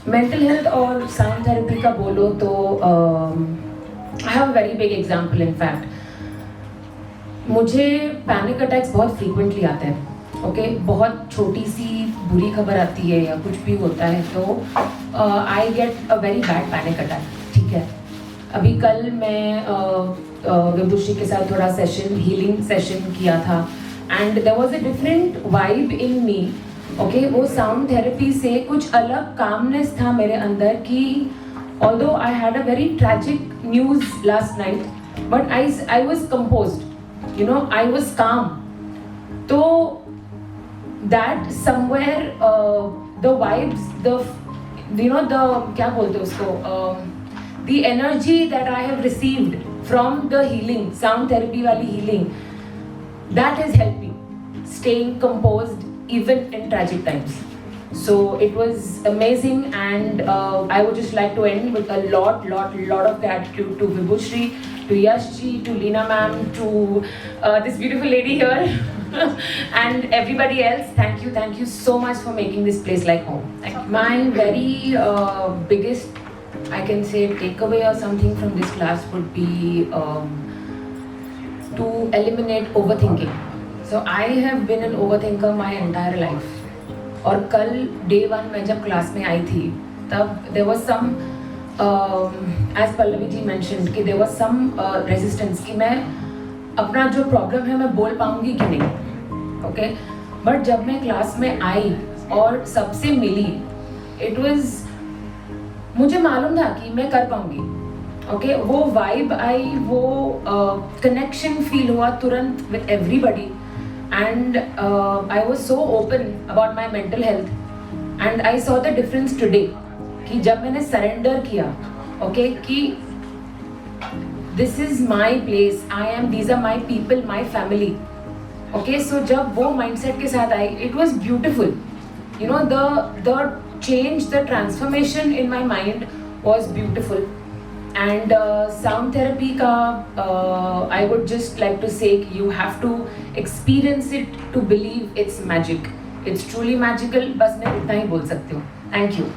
Mental health और sound therapy का बोलो तो I have a very big example in fact. मुझे पैनिक अटैक्स बहुत फ्रीक्वेंटली आते हैं. ओके बहुत छोटी सी बुरी खबर आती है या कुछ भी होता है तो I get a very bad panic attack. ठीक है, अभी कल मैं विभूषी के साथ थोड़ा सेशन हीलिंग सेशन किया था and there was a different vibe in me. Okay वो साउंड थेरेपी से कुछ अलग कामनेस था मेरे अंदर कि although I had a very tragic news last night but I was composed, you know, I was calm. So that somewhere the vibes, the क्या बोलते हैं उसको, the energy that I have received from the healing, sound therapy वाली healing, that has helped me staying composed even in tragic times. So it was amazing and I would just like to end with a lot of gratitude to Vibhushri, to Yash-ji, to Leena ma'am, to this beautiful lady here and everybody else. Thank you so much for making this place like home. Thank you. My very biggest, I can say, takeaway or something from this class would be to eliminate overthinking. So I have been an overthinker my entire life. और कल day 1 में जब class में आई थी तब there was some as Pallavi ji mentioned कि there was some resistance कि मैं अपना जो प्रॉब्लम है मैं बोल पाऊंगी कि नहीं. ओके बट जब मैं क्लास में आई और सबसे मिली इट वाज, मुझे मालूम था कि मैं कर पाऊंगी. ओके वो वाइब आई, वो कनेक्शन फील हुआ तुरंत with everybody. And I was so open about my mental health and I saw the difference today कि जब मैंने surrender किया, okay, कि this is my place, these are my people, my family. Okay, so जब वो mindset के साथ आई, it was beautiful. You know, the change, the transformation in my mind was beautiful. And sound therapy ka I would just like to say you have to experience it to believe it's magic. It's truly magical. बस मैं इतना ही बोल सकती हूँ. Thank you.